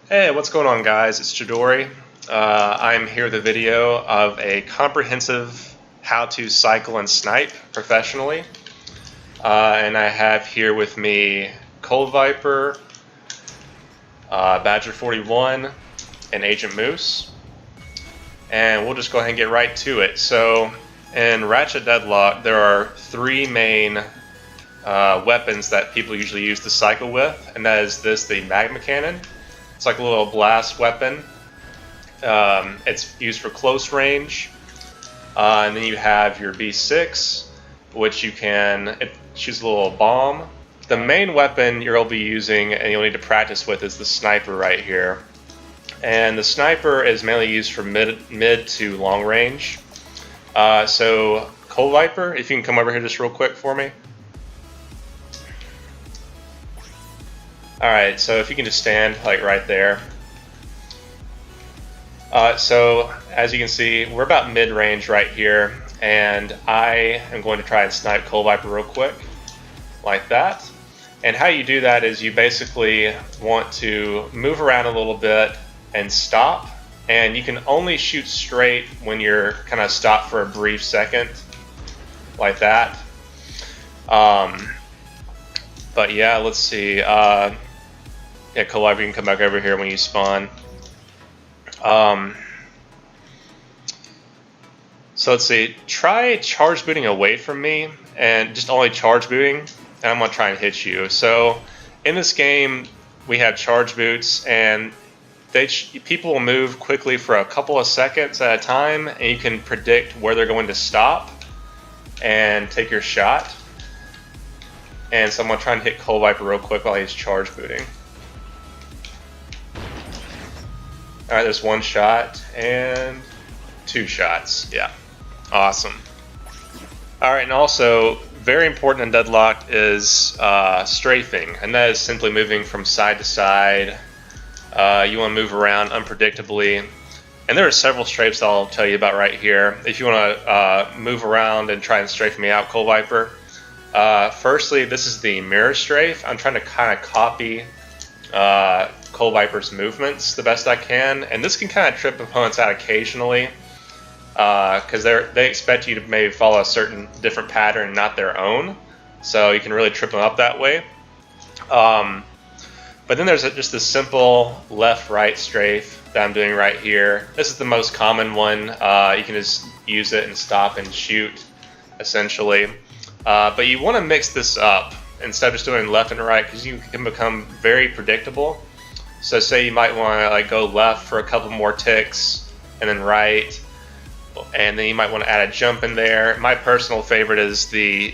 Hey, what's going on, guys? It's Chidori. I'm here with a video of a comprehensive how to cycle and snipe professionally. And I have here with me Cold Viper, Badger 41, and Agent Moose. And we'll just go ahead and get right to it. So in Ratchet Deadlocked, there are three main weapons that people usually use to cycle with, and that is the magma cannon. It's like a little blast weapon. It's used for close range. And then you have your B6, which it shoots a little bomb. The main weapon you'll be using and you'll need to practice with is the sniper right here. And the sniper is mainly used for mid to long range. So Cold Viper, if you can come over here just real quick for me. Alright, so if you can just stand like right there. So as you can see, we're about mid-range right here, and I am going to try and snipe Cold Viper real quick, like that. And how you do that is you basically want to move around a little bit and stop, and you can only shoot straight when you're kind of stopped for a brief second, like that. But yeah, let's see. Yeah, Cold Viper, you can come back over here when you spawn. So let's see. Try charge booting away from me, and just only charge booting, and I'm gonna try and hit you. So in this game, we have charge boots, and people will move quickly for a couple of seconds at a time, and you can predict where they're going to stop and take your shot. And so I'm gonna try and hit Cold Viper real quick while he's charge booting. Alright, there's one shot and two shots. Yeah, awesome. Alright, and also, very important in Deadlocked is strafing, and that is simply moving from side to side. You want to move around unpredictably. And there are several strafes I'll tell you about right here. If you want to move around and try and strafe me out, Cold Viper. Firstly, this is the mirror strafe. I'm trying to kind of copy Cold Viper's movements the best I can, and this can kind of trip opponents out occasionally because they expect you to maybe follow a certain different pattern, not their own, so you can really trip them up that way. But then there's just this simple left-right strafe that I'm doing right here. This is the most common one. You can just use it and stop and shoot, essentially. But you want to mix this up instead of just doing left and right, because you can become very predictable. So say you might want to like go left for a couple more ticks and then right, and then you might want to add a jump in there. My personal favorite is the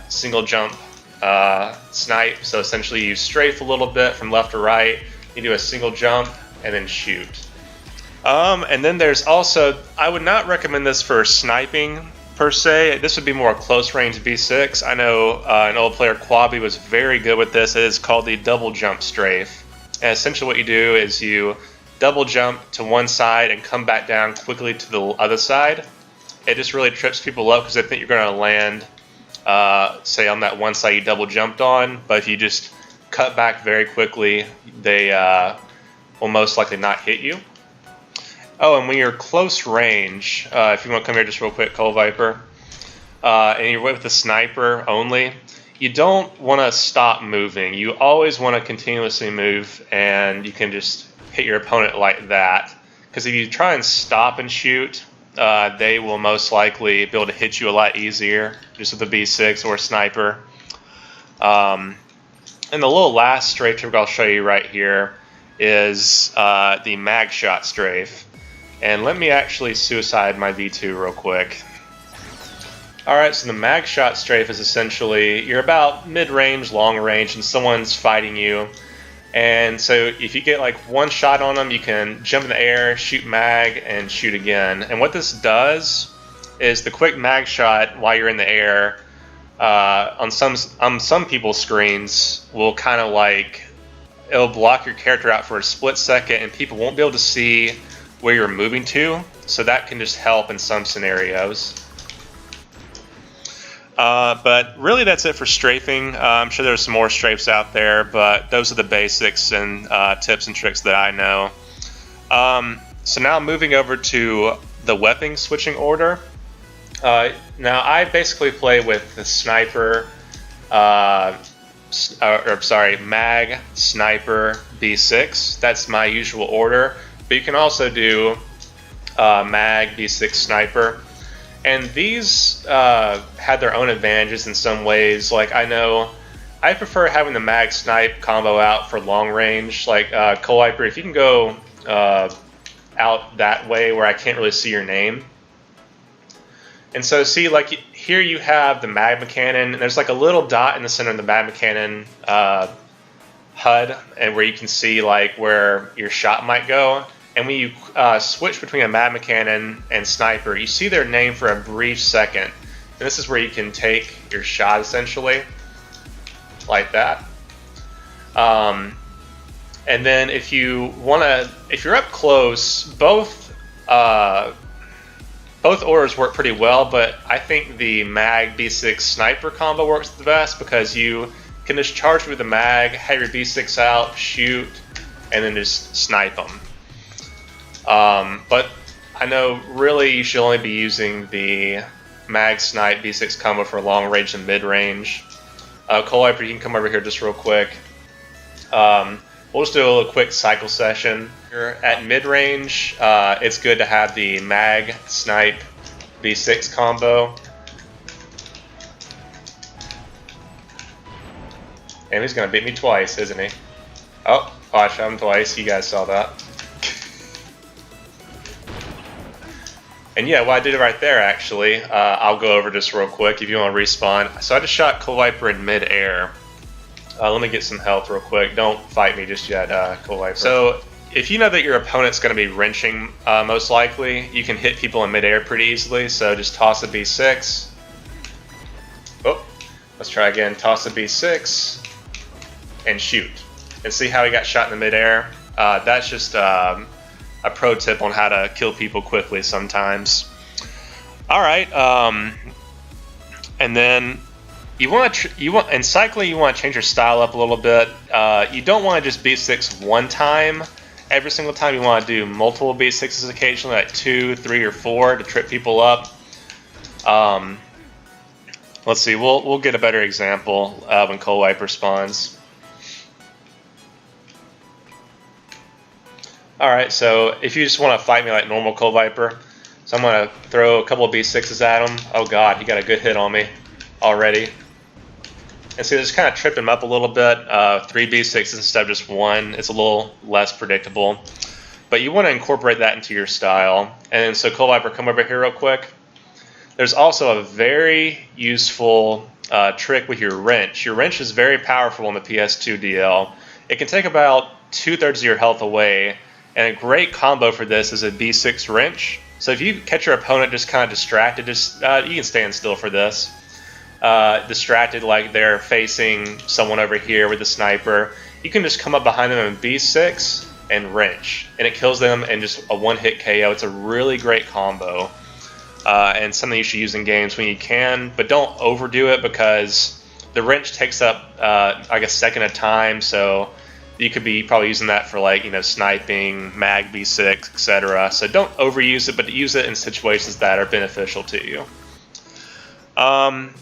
single jump snipe. So essentially you strafe a little bit from left to right, you do a single jump and then shoot. And then there's also, I would not recommend this for sniping per se. This would be more close range B6. I know an old player, Quabi, was very good with this. It is called the double jump strafe. And essentially what you do is you double jump to one side and come back down quickly to the other side. It just really trips people up because they think you're going to land, say, on that one side you double jumped on. But if you just cut back very quickly, they will most likely not hit you. Oh, and when you're close range, if you want to come here just real quick, Cold Viper, and you're with the sniper only, you don't want to stop moving. You always want to continuously move, and you can just hit your opponent like that. Because if you try and stop and shoot, they will most likely be able to hit you a lot easier, just with a B6 or a sniper. And the little last strafe trick I'll show you right here is the mag shot strafe. And let me actually suicide my V2 real quick. Alright, so the mag shot strafe is essentially, you're about mid-range, long-range, and someone's fighting you. And so if you get like one shot on them, you can jump in the air, shoot mag, and shoot again. And what this does is the quick mag shot while you're in the air, on some people's screens, will kind of like, it'll block your character out for a split second, and people won't be able to see where you're moving to. So that can just help in some scenarios. But really that's it for strafing. I'm sure there's some more strafes out there, but those are the basics and tips and tricks that I know. So now moving over to the weapon switching order. Now I basically play with the sniper, mag, sniper, B6. That's my usual order. But you can also do mag, B6, sniper. And these had their own advantages in some ways. Like I know I prefer having the mag snipe combo out for long range. Like KOTH, if you can go out that way where I can't really see your name. And so see, like here you have the magma cannon, and there's like a little dot in the center of the magma cannon HUD, and where you can see like where your shot might go. And when you switch between a magma cannon and sniper, you see their name for a brief second. And this is where you can take your shot essentially, like that. And then if you if you're up close, both orders work pretty well, but I think the mag B6 sniper combo works the best because you can just charge with the mag, have your B6 out, shoot, and then just snipe them. But I know really you should only be using the mag snipe B6 combo for long range and mid range. KOTH, you can come over here just real quick. We'll just do a little quick cycle session. At mid range, it's good to have the mag snipe B6 combo. And he's gonna beat me twice, isn't he? Oh, I shot him twice. You guys saw that. And yeah, well, I did it right there, actually. I'll go over just real quick if you want to respawn. So I just shot KOTH in mid-air. Let me get some health real quick. Don't fight me just yet, KOTH. So if you know that your opponent's going to be wrenching, most likely, you can hit people in mid-air pretty easily. So just toss a B6. Oh, let's try again. Toss a B6 and shoot. And see how he got shot in the mid-air? That's just a pro tip on how to kill people quickly sometimes. All right, and then in cycling you want to change your style up a little bit. You don't want to just B6 one time every single time. You want to do multiple B6s occasionally, like 2, 3, or 4 to trip people up. Let's see. We'll get a better example when KOTH respawns. Alright, so if you just want to fight me like normal KOTH, so I'm going to throw a couple of B6s at him. Oh god, he got a good hit on me already. And so just kind of tripped him up a little bit. 3 B6s instead of just 1. It's a little less predictable. But you want to incorporate that into your style. And so KOTH, come over here real quick. There's also a very useful trick with your wrench. Your wrench is very powerful on the PS2 DL. It can take about 2/3 of your health away. And a great combo for this is a B6 wrench. So if you catch your opponent just kind of distracted, just you can stand still for this. Distracted like they're facing someone over here with a sniper, you can just come up behind them and B6 and wrench. And it kills them in just a one-hit KO. It's a really great combo. And something you should use in games when you can. But don't overdo it because the wrench takes up like a second of time. So you could be probably using that for like, sniping, mag B6, etc. So don't overuse it, but use it in situations that are beneficial to you. And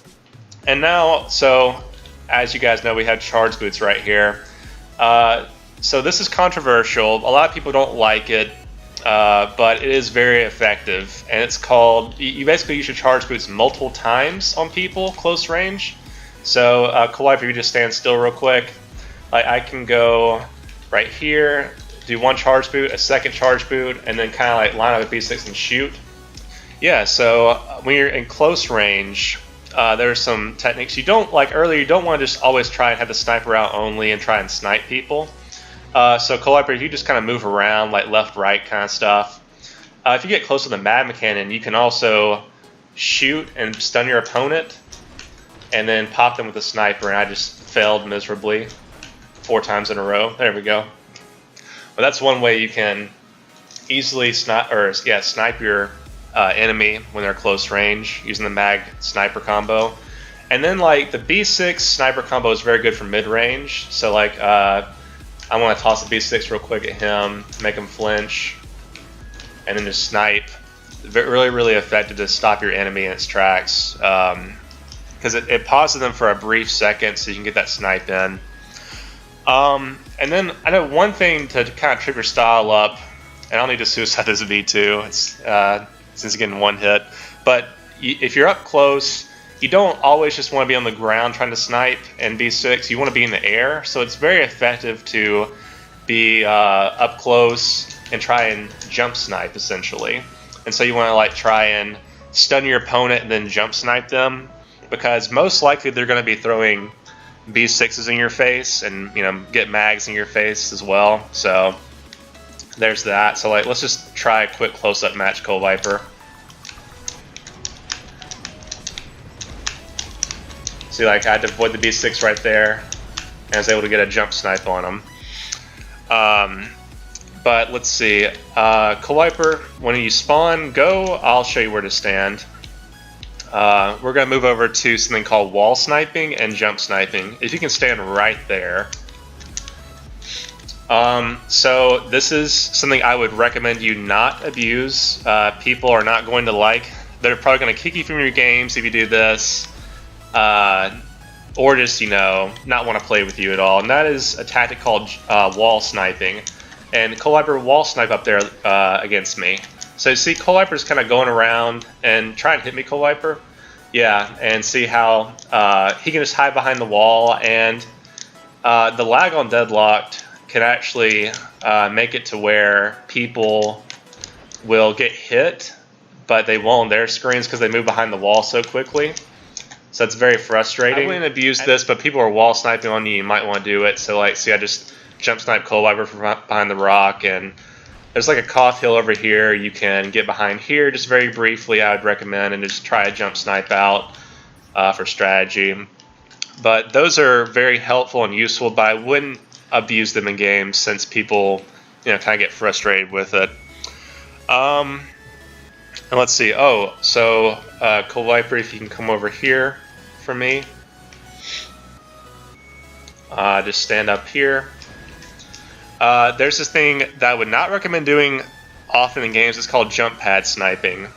now, so as you guys know, we have charge boots right here. So this is controversial. A lot of people don't like it, but it is very effective. And it's called, you basically use your charge boots multiple times on people close range. So KOTH, if you just stand still real quick. I can go right here, do one charge boot, a second charge boot, and then kind of like line up a B6 and shoot. Yeah, so when you're in close range, there's some techniques. You don't, like earlier, you don't want to just always try and have the sniper out only and try and snipe people. So KOTH, if you just kind of move around, like left, right kind of stuff. If you get close to the magma cannon, you can also shoot and stun your opponent, and then pop them with a sniper, and I just failed miserably 4 times in a row. There we go. But that's one way you can easily snipe your enemy when they're close range using the mag sniper combo. And then like the B6 sniper combo is very good for mid-range. So like I want to toss a B6 real quick at him, make him flinch, and then just snipe. Really, really effective to stop your enemy in its tracks. Because it pauses them for a brief second so you can get that snipe in. And then I know one thing to kind of trip your style up, and I'll need to suicide this V2 since it's getting one hit. But if you're up close, you don't always just want to be on the ground trying to snipe in B6. You want to be in the air. So it's very effective to be up close and try and jump snipe essentially. And so you want to like try and stun your opponent and then jump snipe them, because most likely they're going to be throwing B6s in your face and get mags in your face as well. So there's that. So like let's just try a quick close-up match Cold Viper. See, like I had to avoid the B6 right there, and I was able to get a jump snipe on him. But let's see, Cold Viper, when you spawn, I'll show you where to stand. We're going to move over to something called wall sniping and jump sniping. If you can stand right there. So this is something I would recommend you not abuse. People are not going to like. They're probably going to kick you from your games if you do this. Or just, not want to play with you at all. And that is a tactic called wall sniping. And Cold Viper wall snipe up there against me. So you see Cold Viper's kind of going around and trying to hit me, Cold Viper. Yeah, and see how he can just hide behind the wall, and the lag on Deadlocked can actually make it to where people will get hit, but they won't on their screens because they move behind the wall so quickly. So it's very frustrating. I wouldn't abuse this, but people are wall sniping on you. You might want to do it. So like, see, I just jump snipe Cold Viper from behind the rock, and there's like a KOTH hill over here. You can get behind here just very briefly, I would recommend, and just try a jump snipe out for strategy. But those are very helpful and useful, but I wouldn't abuse them in games since people kind of get frustrated with it. And let's see. So Cold Viper, if you can come over here for me. Just stand up here. There's this thing that I would not recommend doing often in games. It's called jump pad sniping.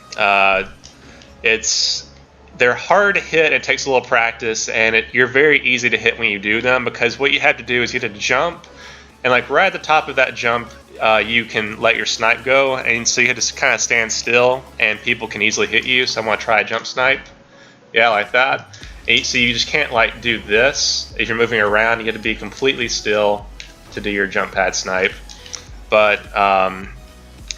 They're hard to hit. It takes a little practice, and you're very easy to hit when you do them, because what you have to do is you have to jump, and like right at the top of that jump, you can let your snipe go, and so you have to kind of stand still, and people can easily hit you. So I want to try a jump snipe. Yeah, like that. And so you just can't like do this. If you're moving around, you have to be completely still to do your jump pad snipe. But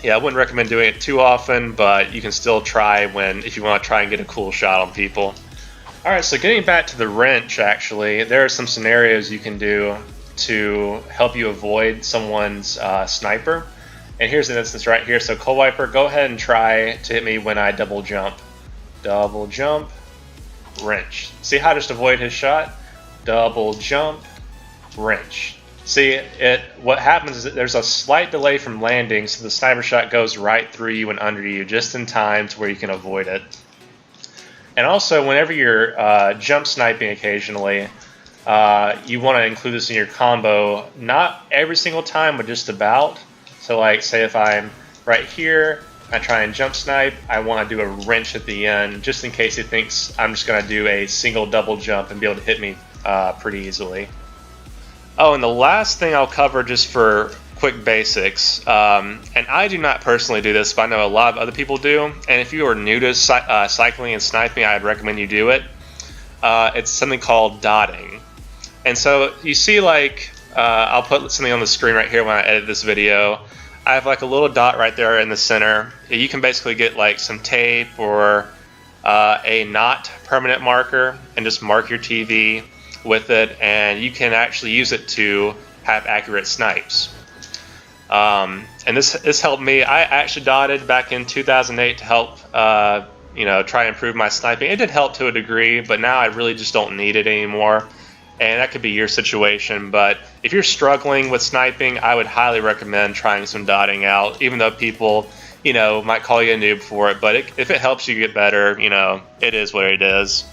yeah, I wouldn't recommend doing it too often, but you can still try if you want to try and get a cool shot on people. Alright, so getting back to the wrench, actually, there are some scenarios you can do to help you avoid someone's sniper. And here's an instance right here. So Cold Viper, go ahead and try to hit me when I double jump. Double jump, wrench. See how I just avoid his shot? Double jump, wrench. See, what happens is that there's a slight delay from landing, so the sniper shot goes right through you and under you just in time to where you can avoid it. And also, whenever you're jump sniping occasionally, you want to include this in your combo. Not every single time, but just about. So like, say if I'm right here, I try and jump snipe, I want to do a wrench at the end, just in case he thinks I'm just going to do a single double jump and be able to hit me pretty easily. Oh, and the last thing I'll cover just for quick basics, and I do not personally do this, but I know a lot of other people do, and if you are new to cycling and sniping, I'd recommend you do it. It's something called dotting. And so you see, like, I'll put something on the screen right here when I edit this video. I have like a little dot right there in the center. You can basically get like some tape or a not permanent marker and just mark your TV with it, and you can actually use it to have accurate snipes. And this helped me. I actually dotted back in 2008 to help try and improve my sniping. It did help to a degree, but now I really just don't need it anymore. And that could be your situation, but if you're struggling with sniping, I would highly recommend trying some dotting out, even though people might call you a noob for it. But if it helps you get better, it is what it is.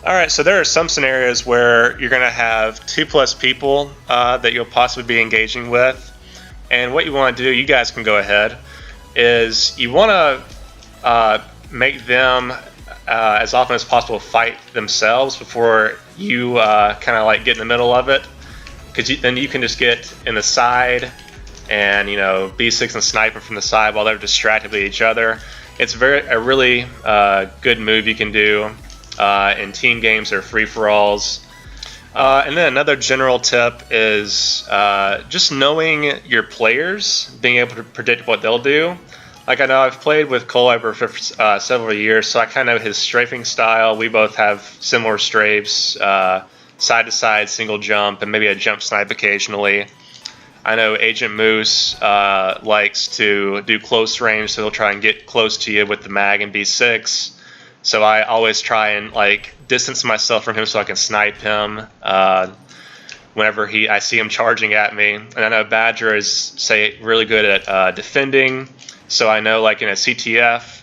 Alright, so there are some scenarios where you're going to have 2+ people that you'll possibly be engaging with. And what you want to do, you guys can go ahead, is you want to make them as often as possible fight themselves before you kind of like get in the middle of it. Because then you can just get in the side and, you know, B6 and sniper from the side while they're distracted with each other. It's a really good move you can do in team games or free-for-alls. And then another general tip is just knowing your players, being able to predict what they'll do. Like, I know I've played with KOTH for several years, so I kind of know his strafing style. We both have similar strafes, side-to-side, single jump, and maybe a jump snipe occasionally. I know Agent Moose likes to do close range, so he'll try and get close to you with the mag and B6. So I always try and like distance myself from him so I can snipe him whenever I see him charging at me. And I know Badger is really good at defending. So I know like in a CTF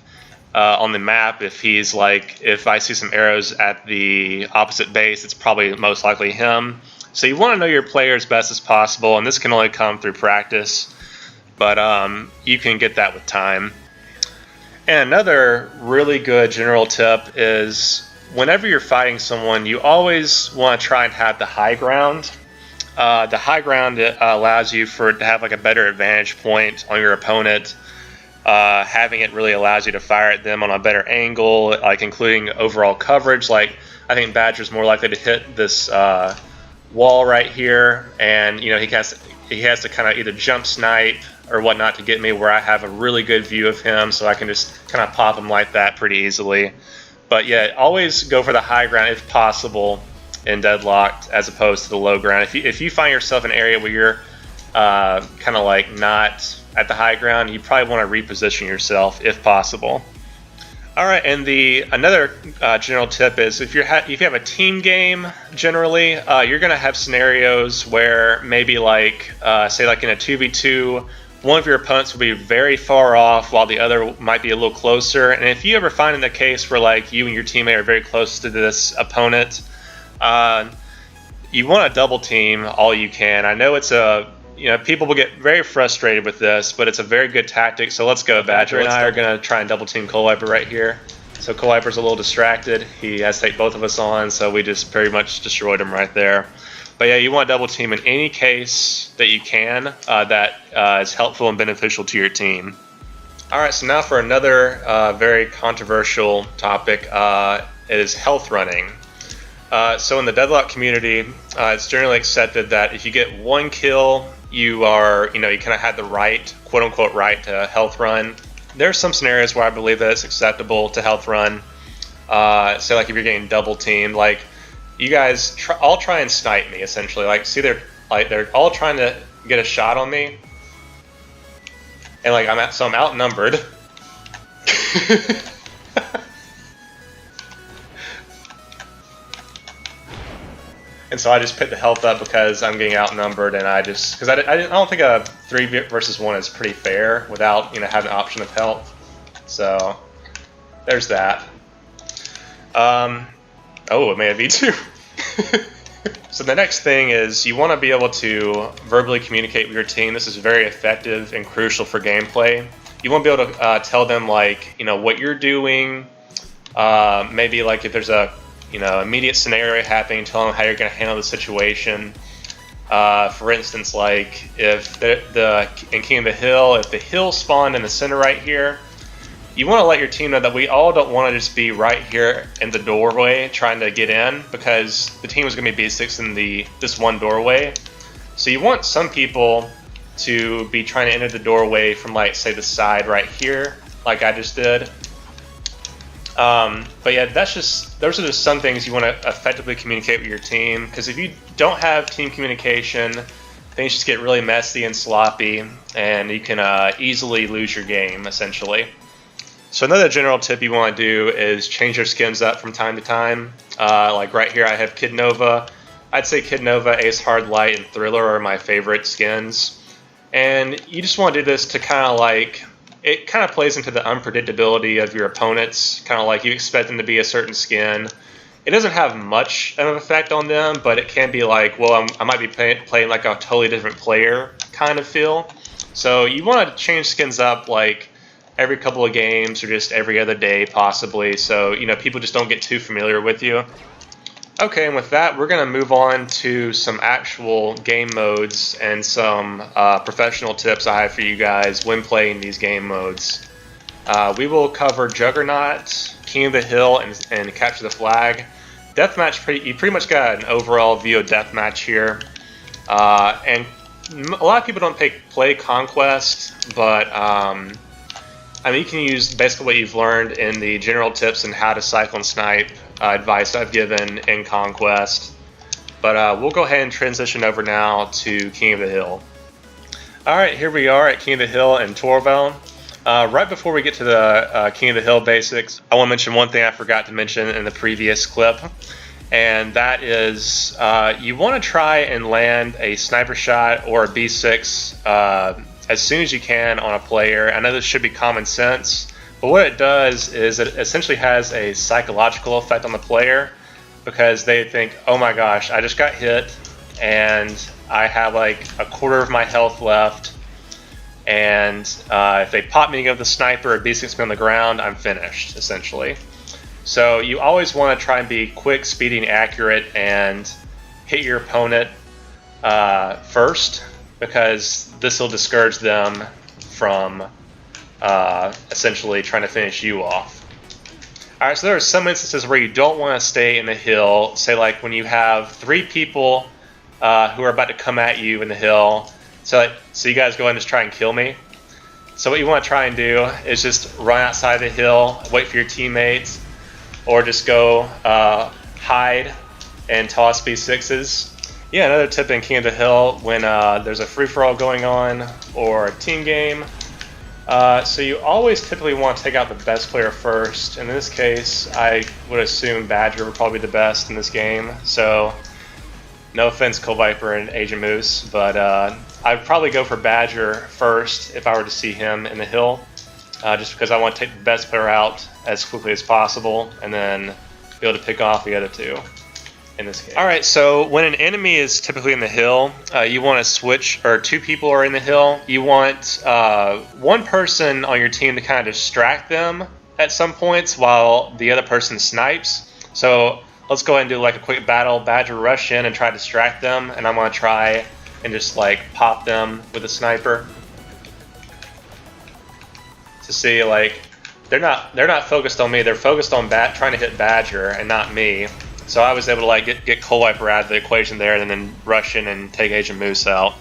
on the map, if I see some arrows at the opposite base, it's probably most likely him. So you want to know your player as best as possible, and this can only come through practice, but you can get that with time. And another really good general tip is whenever you're fighting someone, you always want to try and have the high ground. The high ground allows you to have like a better advantage point on your opponent. Having it really allows you to fire at them on a better angle, like including overall coverage. Like I think Badger's more likely to hit this wall right here, and you know he has to kind of either jump snipe or whatnot to get me where I have a really good view of him, so I can just kind of pop him like that pretty easily. But yeah, always go for the high ground if possible in Deadlocked, as opposed to the low ground. If you find yourself in an area where you're kind of like not at the high ground, you probably want to reposition yourself if possible. All right, and another general tip is if you have a team game, generally you're going to have scenarios where maybe like say like in a 2v2, one of your opponents will be very far off while the other might be a little closer. And if you ever find in the case where like you and your teammate are very close to this opponent, you want to double team all you can. I know people will get very frustrated with this, but it's a very good tactic. So let's go. Badger and I are going to try and double team KOTH right here. So KOTH's a little distracted. He has to take both of us on, so we just very much destroyed him right there. But yeah, you want to double team in any case that you can that is helpful and beneficial to your team. All right, so now for another very controversial topic, it is health running. So in the Deadlock community, it's generally accepted that if you get one kill, you kind of had the right, quote unquote, right to health run. There are some scenarios where I believe that it's acceptable to health run. Say like if you're getting double teamed, like you guys all try and snipe me essentially. Like see they're all trying to get a shot on me, and like I'm outnumbered. And so I just picked the health up because I'm getting outnumbered, and I don't think a 3 versus 1 is pretty fair without having the option of health. So there's that. It may have V2. So the next thing is you want to be able to verbally communicate with your team. This is very effective and crucial for gameplay. You want to be able to tell them what you're doing. Maybe like if there's a immediate scenario happening, tell them how you're going to handle the situation. For instance, like if in King of the Hill, if the hill spawned in the center right here, you want to let your team know that we all don't want to just be right here in the doorway trying to get in, because the team is going to be B6 in this one doorway. So you want some people to be trying to enter the doorway from say the side right here, like I just did. But yeah, those are just some things you want to effectively communicate with your team, because if you don't have team communication, things just get really messy and sloppy, and you can easily lose your game, essentially. So another general tip you want to do is change your skins up from time to time. Like right here I have Kid Nova. I'd say Kid Nova, Ace Hard Light, and Thriller are my favorite skins. And you just want to do this to it kind of plays into the unpredictability of your opponents. Kind of like you expect them to be a certain skin. It doesn't have much of an effect on them, but it can be like, well, I might be playing like a totally different player kind of feel. So you want to change skins up like every couple of games or just every other day possibly, so people just don't get too familiar with you. Okay, and with that, we're going to move on to some actual game modes and some professional tips I have for you guys when playing these game modes. We will cover Juggernaut, King of the Hill, and Capture the Flag. Deathmatch, you pretty much got an overall view of Deathmatch here. And a lot of people don't play Conquest, but you can use basically what you've learned in the general tips and how to cycle and snipe advice I've given in Conquest. But we'll go ahead and transition over now to King of the Hill. Alright, here we are at King of the Hill and Torval. Right before we get to the King of the Hill basics, I want to mention one thing I forgot to mention in the previous clip, and that is you want to try and land a sniper shot or a B6 as soon as you can on a player. I know this should be common sense, but what it does is it essentially has a psychological effect on the player, because they think, oh my gosh, I just got hit and I have like a quarter of my health left, and if they pop me with the sniper or B6 me on the ground, I'm finished, essentially. So you always want to try and be quick, speedy, and accurate and hit your opponent first, because this will discourage them from essentially trying to finish you off. Alright, so there are some instances where you don't want to stay in the hill, say like when you have 3 people who are about to come at you in the hill. So you guys go ahead and just try and kill me. So what you want to try and do is just run outside the hill, wait for your teammates, or just go hide and toss B6s. Yeah, another tip in King of the Hill, when there's a free-for-all going on or a team game, so you always typically want to take out the best player first. In this case, I would assume Badger would probably be the best in this game. So no offense, Cold Viper and Agent Moose, but I'd probably go for Badger first if I were to see him in the hill, just because I want to take the best player out as quickly as possible and then be able to pick off the other 2 in this case. Alright, so when an enemy is typically in the hill, you want to switch, or 2 people are in the hill, you want one person on your team to kind of distract them at some points while the other person snipes. So let's go ahead and do like a quick battle. Badger rush in and try to distract them, and I'm going to try and just like pop them with a sniper to see, like, they're not focused on me, they're focused on trying to hit Badger and not me. So I was able to like get Cold Viper out of the equation there, and then rush in and take Agent Moose out.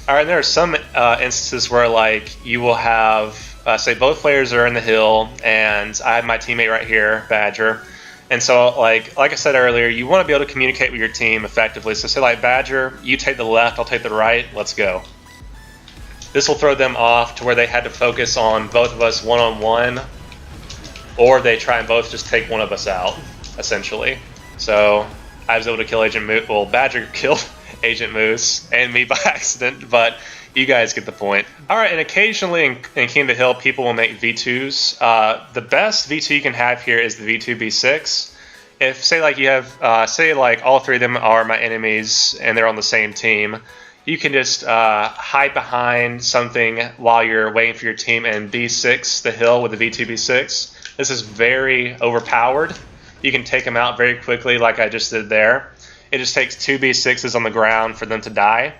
Alright, there are some instances where like you will have say both players are in the hill and I have my teammate right here, Badger. And so, like I said earlier, you want to be able to communicate with your team effectively. So say like, Badger, you take the left, I'll take the right, let's go. This will throw them off to where they had to focus on both of us one-on-one, or they try and both just take one of us out, essentially. So I was able to kill Agent Moose. Well, Badger killed Agent Moose and me by accident, but you guys get the point. Alright, and occasionally in King of the Hill, people will make V2s. The best V2 you can have here is the V2B6. If, say like you have, say like all 3 of them are my enemies and they're on the same team, you can just hide behind something while you're waiting for your team and B6 the hill with the V2B6. This is very overpowered. You can take them out very quickly like I just did there. It just takes 2 B6s on the ground for them to die.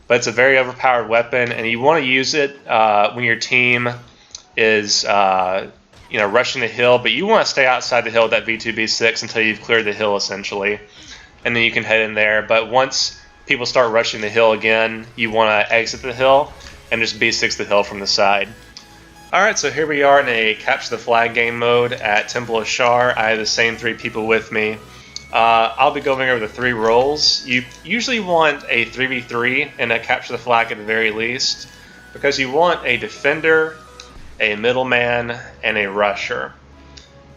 But it's a very overpowered weapon, and you want to use it when your team is rushing the hill, but you want to stay outside the hill with that V2B6 until you've cleared the hill, essentially. And then you can head in there. But once people start rushing the hill again, you want to exit the hill and just B6 the hill from the side. Alright, so here we are in a Capture the Flag game mode at Temple of Shar. I have the same 3 people with me. I'll be going over the 3 roles. You usually want a 3v3 in a Capture the Flag at the very least, because you want a defender, a middleman, and a rusher.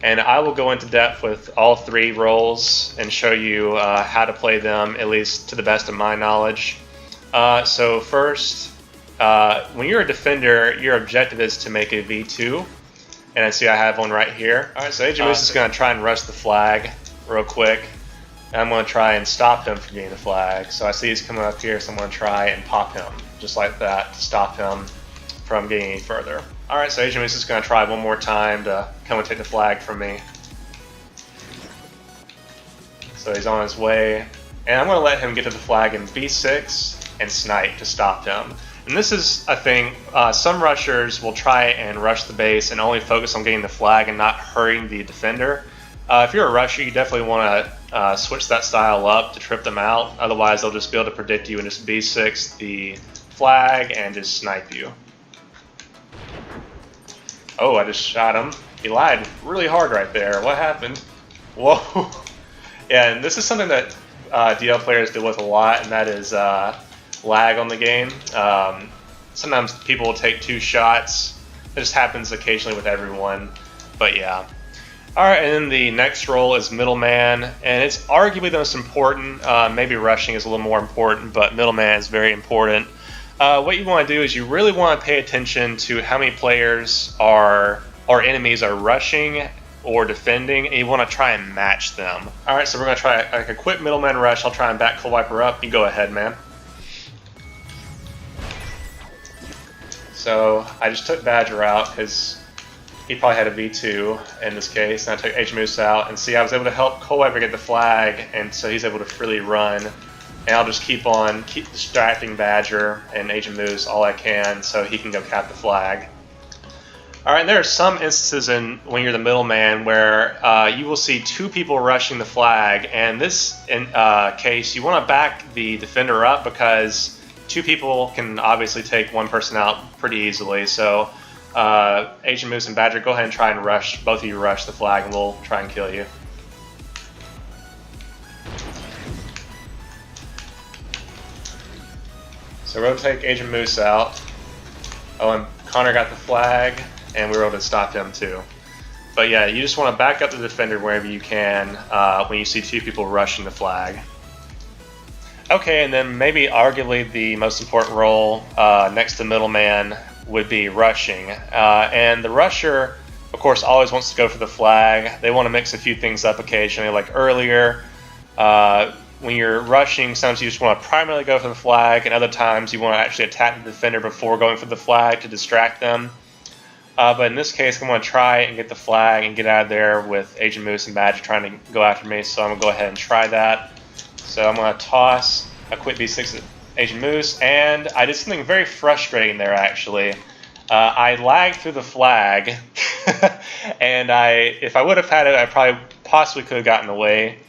And I will go into depth with all 3 roles and show you how to play them, at least to the best of my knowledge. So first, when you're a defender, your objective is to make a V2. And I see I have one right here. Alright, so Agent Moose is going to try and rush the flag real quick. And I'm going to try and stop him from getting the flag. So I see he's coming up here, so I'm going to try and pop him. Just like that, to stop him from getting any further. Alright, so Agent Moose is going to try one more time to come and take the flag from me. So he's on his way. And I'm going to let him get to the flag in B6 and snipe to stop him. And this is a thing, some rushers will try and rush the base and only focus on getting the flag and not hurting the defender. If you're a rusher, you definitely want to switch that style up to trip them out. Otherwise, they'll just be able to predict you and just B6 the flag and just snipe you. Oh, I just shot him. He lied really hard right there. What happened? Whoa. Yeah, and this is something that DL players deal with a lot, and that is lag on the game. Sometimes people will take 2 shots. It just happens occasionally with everyone, but yeah. Alright, and then the next role is middleman, and it's arguably the most important. Maybe rushing is a little more important, but middleman is very important. What you want to do is you really want to pay attention to how many players or enemies are rushing or defending, and you want to try and match them. Alright, so we're going to try like a quick middleman rush. I'll try and back Cold Wiper up. You go ahead, man. So I just took Badger out because he probably had a V2 in this case, and I took Agent Moose out, and see I was able to help Cold Wiper get the flag, and so he's able to freely run. And I'll just keep distracting Badger and Agent Moose all I can so he can go cap the flag. Alright, there are some instances when you're the middleman where you will see 2 people rushing the flag, and this case you want to back the defender up because 2 people can obviously take 1 person out pretty easily. So Agent Moose and Badger, go ahead and try and rush, both of you rush the flag, and we'll try and kill you. So we're going to take Agent Moose out. Oh, and Connor got the flag, and we were able to stop him too. But yeah, you just want to back up the defender wherever you can when you see 2 people rushing the flag. Okay, and then maybe arguably the most important role next to middleman would be rushing. And the rusher, of course, always wants to go for the flag. They want to mix a few things up occasionally, like earlier. When you're rushing, sometimes you just want to primarily go for the flag, and other times you want to actually attack the defender before going for the flag to distract them. But in this case, I'm going to try and get the flag and get out of there with Agent Moose and Badger trying to go after me, so I'm going to go ahead and try that. So I'm going to toss a quick B6 at Agent Moose, and I did something very frustrating there actually. I lagged through the flag, and if I would have had it, I probably possibly could have gotten away.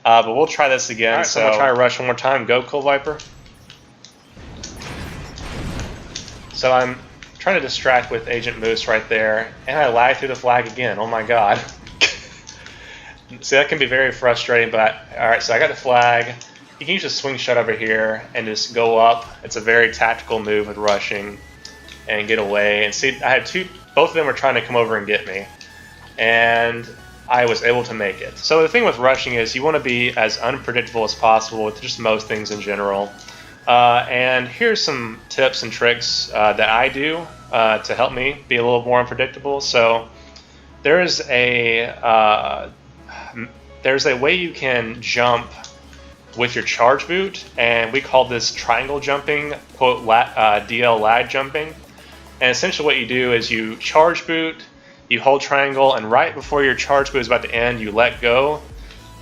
But we'll try this again. Right, so I'm going to try to rush one more time. Go, Cold Wiper. So I'm trying to distract with Agent Moose right there, and I lagged through the flag again. Oh my god. See, that can be very frustrating, but alright, so I got the flag. You can use a swing shot over here and just go up. It's a very tactical move with rushing and get away. And see, I had both of them were trying to come over and get me, and I was able to make it. So the thing with rushing is you want to be as unpredictable as possible with just most things in general. And here's some tips and tricks that I do to help me be a little more unpredictable. So there's a way you can jump with your charge boot, and we call this triangle jumping, quote, DL lag jumping. And essentially what you do is you charge boot, you hold triangle, and right before your charge boot is about to end, you let go,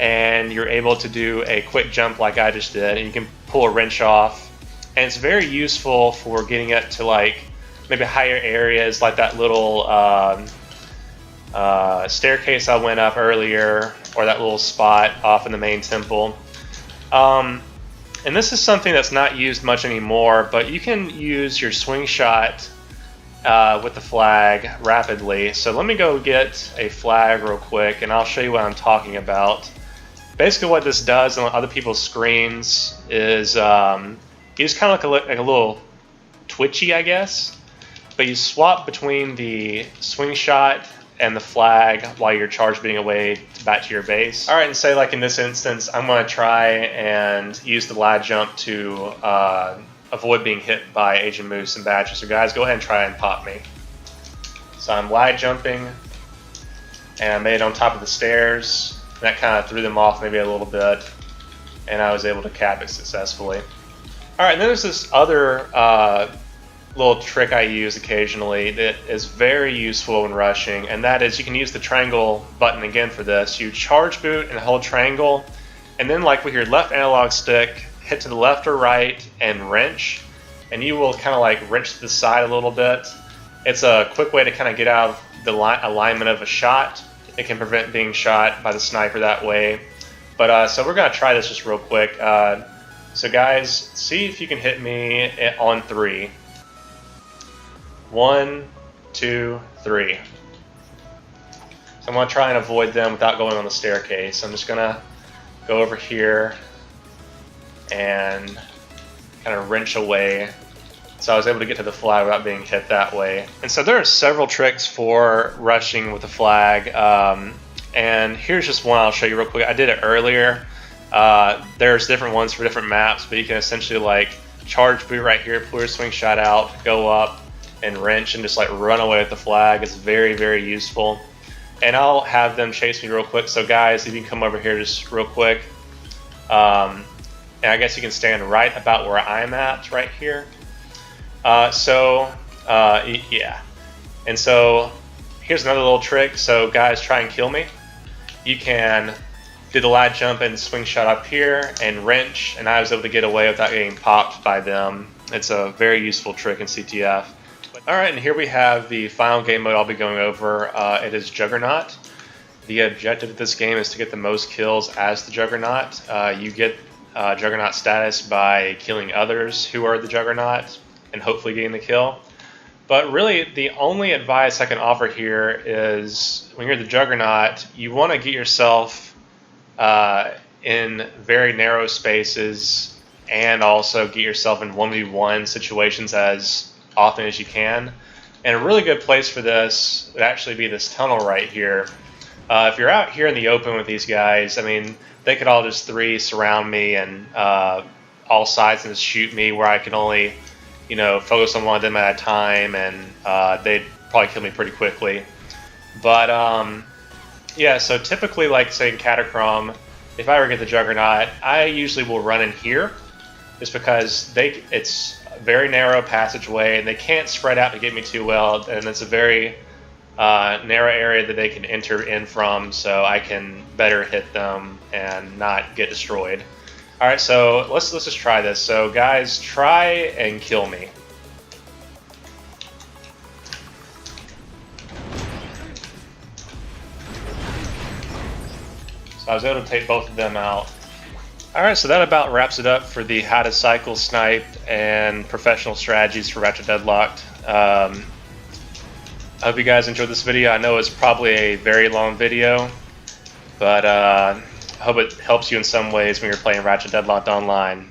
and you're able to do a quick jump like I just did, and you can pull a wrench off. And it's very useful for getting it to like maybe higher areas, like that little staircase I went up earlier, or that little spot off in the main temple. And this is something that's not used much anymore, but you can use your swing shot with the flag rapidly. So let me go get a flag real quick, and I'll show you what I'm talking about. Basically what this does on other people's screens is you just kind of look like a little twitchy, I guess, but you swap between the swing shot and the flag while you're charge beating away back to your base. Alright, and say like in this instance, I'm going to try and use the lag jump to avoid being hit by Agent Moose and Badger. So guys, go ahead and try and pop me. So I'm wide jumping, and I made it on top of the stairs. And that kind of threw them off maybe a little bit, and I was able to cap it successfully. Alright, and then there's this other little trick I use occasionally that is very useful when rushing, and that is you can use the triangle button again for this. You charge boot and hold triangle, and then like with your left analog stick, hit to the left or right and wrench, and you will kind of like wrench to the side a little bit. It's a quick way to kind of get out of the alignment of a shot. It can prevent being shot by the sniper that way. But so we're going to try this just real quick. So guys, see if you can hit me on 3. 1, 2, 3. So I'm going to try and avoid them without going on the staircase. I'm just going to go over here and kind of wrench away. So I was able to get to the flag without being hit that way. And so there are several tricks for rushing with the flag. And here's just one I'll show you real quick. I did it earlier. There's different ones for different maps, but you can essentially like charge boot right here, pull your swing shot out, go up, and wrench and just like run away with the flag. It's very, very useful. And I'll have them chase me real quick. So guys, if you can come over here just real quick. And I guess you can stand right about where I'm at right here. Yeah. And so here's another little trick. So guys, try and kill me. You can do the lat jump and swing shot up here and wrench, and I was able to get away without getting popped by them. It's a very useful trick in CTF. Alright, and here we have the final game mode I'll be going over. It is Juggernaut. The objective of this game is to get the most kills as the Juggernaut. You get Juggernaut status by killing others who are the Juggernaut and hopefully getting the kill. But really, the only advice I can offer here is when you're the Juggernaut, you want to get yourself in very narrow spaces and also get yourself in 1v1 situations as often as you can. And a really good place for this would actually be this tunnel right here. If you're out here in the open with these guys, I mean, they could all just surround me and all sides and just shoot me where I can only, you know, focus on one of them at a time, and they'd probably kill me pretty quickly. But yeah, so typically, like say in Catacrom, if I ever get the Juggernaut, I usually will run in here, just because it's a very narrow passageway and they can't spread out to get me too well, and it's a very narrow area that they can enter in from, so I can better hit them and not get destroyed. Alright, so let's just try this. So guys, try and kill me. So I was able to take both of them out. Alright, so that about wraps it up for the how to cycle, snipe, and professional strategies for Ratchet Deadlocked. I hope you guys enjoyed this video. I know it's probably a very long video, but I hope it helps you in some ways when you're playing Ratchet Deadlocked online.